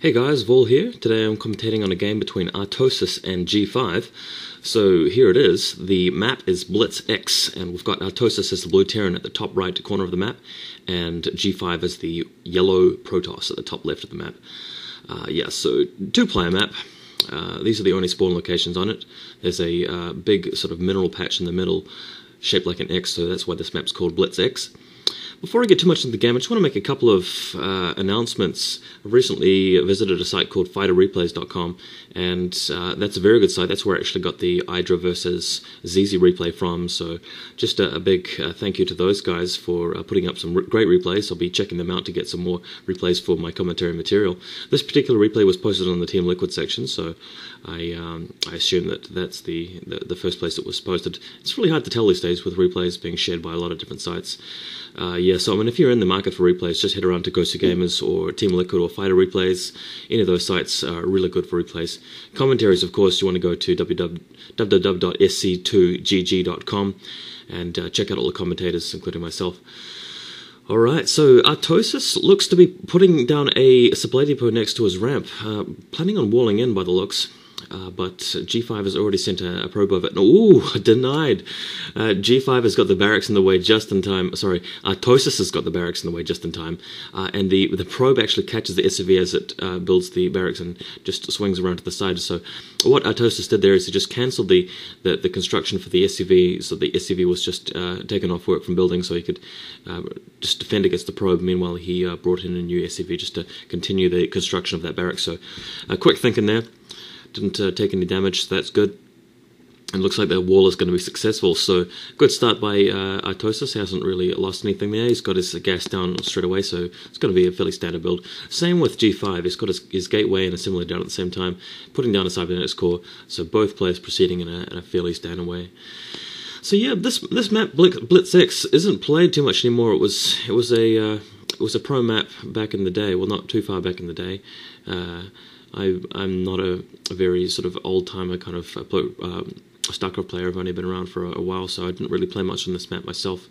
Hey guys, Vol here. Today I'm commentating on a game between Artosis and G5. So here it is. The map is Blitz X, and we've got Artosis as the blue Terran at the top right corner of the map, and G5 as the yellow Protoss at the top left of the map. So two-player map. These are the only spawn locations on it. There's a big sort of mineral patch in the middle, shaped like an X, so that's why this map's called Blitz X. Before I get too much into the game, I just want to make a couple of announcements. I've recently visited a site called fighterreplays.com, and that's a very good site. That's where I actually got the Hydra versus ZZ replay from, so just a big thank you to those guys for putting up some great replays. I'll be checking them out to get some more replays for my commentary material. This particular replay was posted on the Team Liquid section, so I assume that that's the first place it was posted. It's really hard to tell these days with replays being shared by a lot of different sites. So I mean, if you're in the market for replays, just head around to Gosu Gamers or Team Liquid or Fighter Replays. Any of those sites are really good for replays. Commentaries, of course, you want to go to www.sc2gg.com and check out all the commentators, including myself. Alright, so Artosis looks to be putting down a supply depot next to his ramp, planning on walling in by the looks. But G5 has already sent a probe over it. Ooh, denied. G5 has got the barracks in the way just in time. Sorry, Artosis has got the barracks in the way just in time. And the probe actually catches the SCV as it builds the barracks and just swings around to the side. So what Artosis did there is he just cancelled the construction for the SCV, so the SCV was just taken off work from building so he could just defend against the probe. Meanwhile, he brought in a new SCV just to continue the construction of that barracks. So quick thinking there. Didn't take any damage, so that's good. And looks like the wall is going to be successful, so good start by Artosis. He hasn't really lost anything there. He's got his gas down straight away, so it's going to be a fairly standard build. Same with G5. He's got his gateway and assembly down at the same time, putting down a cybernetics core, so both players proceeding in a fairly standard way. So yeah, this map Blitz X isn't played too much anymore. It was a pro map back in the day. Well, not too far back in the day. I'm not a very sort of old-timer kind of StarCraft player. I've only been around for a while, so I didn't really play much on this map myself.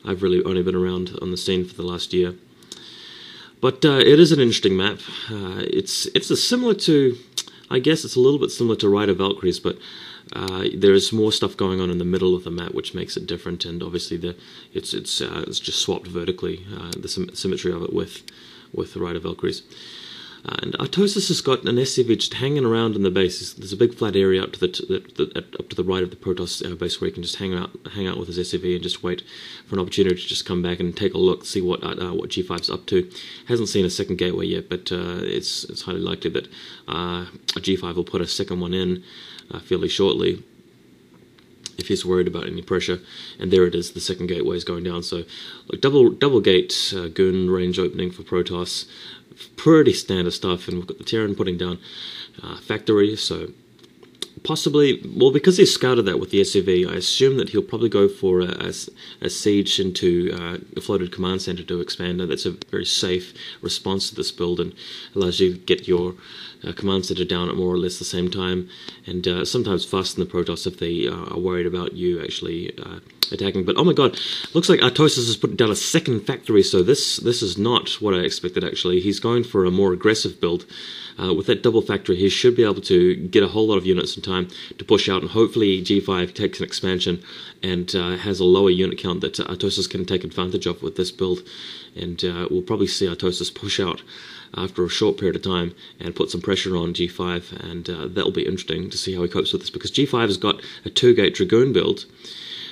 I've really only been around on the scene for the last year. But it is an interesting map. It's similar to, I guess it's a little bit similar to Ride of Valkyries, but there's more stuff going on in the middle of the map, which makes it different. And obviously, it's just swapped vertically, the symmetry of it with the Ride of Valkyries. And Artosis has got an SCV just hanging around in the base. There's a big flat area up to the right of the Protoss base where he can just hang out with his SCV and just wait for an opportunity to just come back and take a look, see what G5's up to. Hasn't seen a second gateway yet, but it's highly likely that G5 will put a second one in fairly shortly, if he's worried about any pressure. And there it is, the second gateway is going down. So look, double gate goon range opening for Protoss. Pretty standard stuff, and we've got the Terran putting down factory, so possibly, well, because he scouted that with the SCV, I assume that he'll probably go for a siege into a floated command center to expand. That's a very safe response to this build and allows you to get your command center down at more or less the same time, and sometimes fasten the Protoss if they are worried about you actually attacking. But oh my god, looks like Artosis has put down a second factory, so this is not what I expected actually. He's going for a more aggressive build. With that double factory, he should be able to get a whole lot of units in time to push out, and hopefully G5 takes an expansion and has a lower unit count that Artosis can take advantage of with this build. And we'll probably see Artosis push out after a short period of time and put some pressure on G5, and that'll be interesting to see how he copes with this, because G5 has got a 2-gate Dragoon build,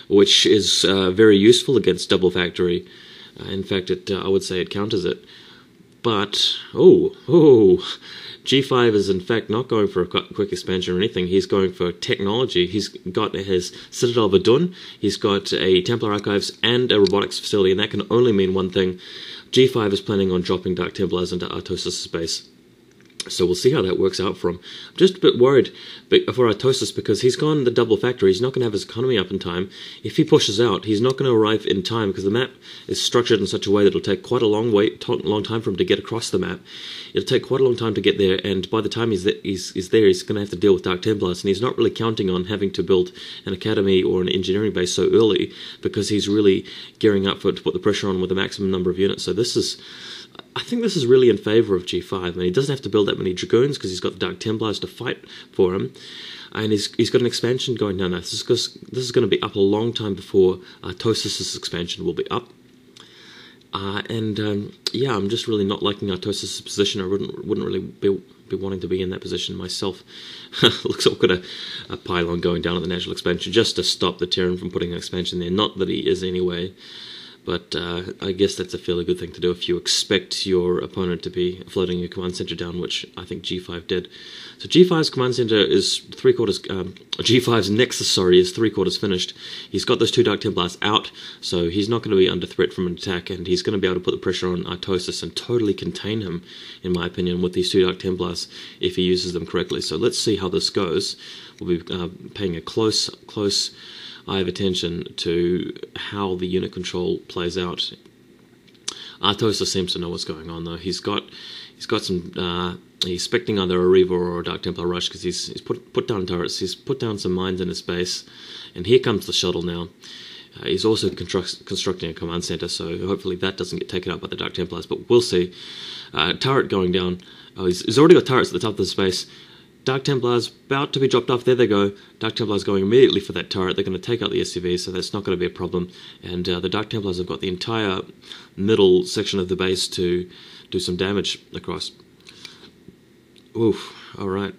which is very useful against double factory. In fact, I would say it counters it. But, G5 is in fact not going for a quick expansion or anything. He's going for technology. He's got his Citadel of Adun, he's got a Templar Archives and a robotics facility, and that can only mean one thing. G5 is planning on dropping Dark Templars into Artosis' base. So we'll see how that works out for him. I'm just a bit worried for Artosis, because he's gone the double factory. He's not going to have his economy up in time. If he pushes out, he's not going to arrive in time, because the map is structured in such a way that it'll take quite a long time for him to get across the map. It'll take quite a long time to get there, and by the time he's there, he's going to have to deal with Dark Templars, and he's not really counting on having to build an academy or an engineering base so early, because he's really gearing up to put the pressure on with the maximum number of units. So this is... I think this is really in favour of G5. I mean, he doesn't have to build that many Dragoons because he's got the Dark Templars to fight for him. And he's got an expansion going down now. This is going to be up a long time before Artosis' expansion will be up. Yeah, I'm just really not liking Artosis' position. I wouldn't really be wanting to be in that position myself. Looks like we've got a pylon going down at the natural expansion just to stop the Terran from putting an expansion there. Not that he is anyway, but I guess that's a fairly good thing to do if you expect your opponent to be floating your command center down, which I think G5 did. So G5's command center is G5's Nexus, is 3/4 finished. He's got those 2 Dark Templars out, so he's not going to be under threat from an attack, and he's going to be able to put the pressure on Artosis and totally contain him, in my opinion, with these 2 Dark Templars if he uses them correctly. So let's see how this goes. We'll be paying a close eye of attention to how the unit control plays out. Artosis seems to know what's going on, though. He's got some. He's expecting either a Reaver or a Dark Templar rush because he's put down turrets. He's put down some mines in his base, and here comes the shuttle now. He's also constructing a command center, so hopefully that doesn't get taken out by the Dark Templars. But we'll see. Turret going down. Oh, he's already got turrets at the top of the space. Dark Templars about to be dropped off. There they go. Dark Templars going immediately for that turret. They're going to take out the SCV, so that's not going to be a problem. And the Dark Templars have got the entire middle section of the base to do some damage across. Oof, alright.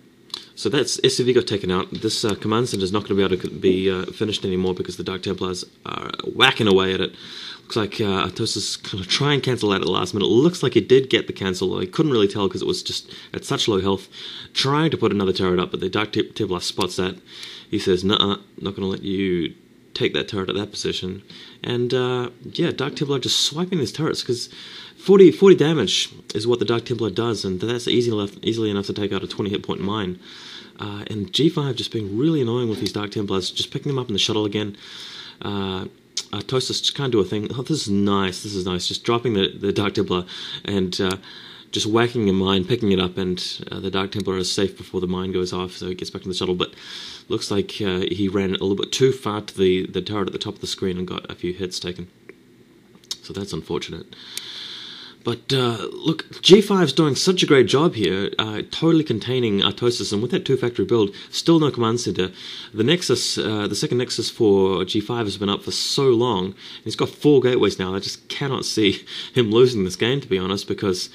So that's SCV got taken out. This command center is not going to be able to be finished anymore because the Dark Templars are whacking away at it. Looks like Artosis is going to try and cancel that at the last minute. It looks like he did get the cancel. I couldn't really tell because it was just at such low health. Trying to put another turret up, but the Dark Templar spots that. He says, "Nuh-uh, not going to let you take that turret at that position." And yeah, Dark Templar just swiping these turrets because 40 damage is what the Dark Templar does, and that's easily enough to take out a 20 hit point mine. And G5 just being really annoying with these Dark Templars, just picking them up in the shuttle again. Artosis just can't do a thing. Oh, this is nice. Just dropping the Dark Templar and just whacking a mine, picking it up, and the Dark Templar is safe before the mine goes off, so he gets back in the shuttle. But looks like he ran a little bit too far to the turret at the top of the screen and got a few hits taken. So that's unfortunate. But look, G5's doing such a great job here, totally containing Artosis, and with that 2-factory build, still no command center. The Nexus, the second Nexus for G5 has been up for so long, and he's got 4 gateways now. I just cannot see him losing this game, to be honest, because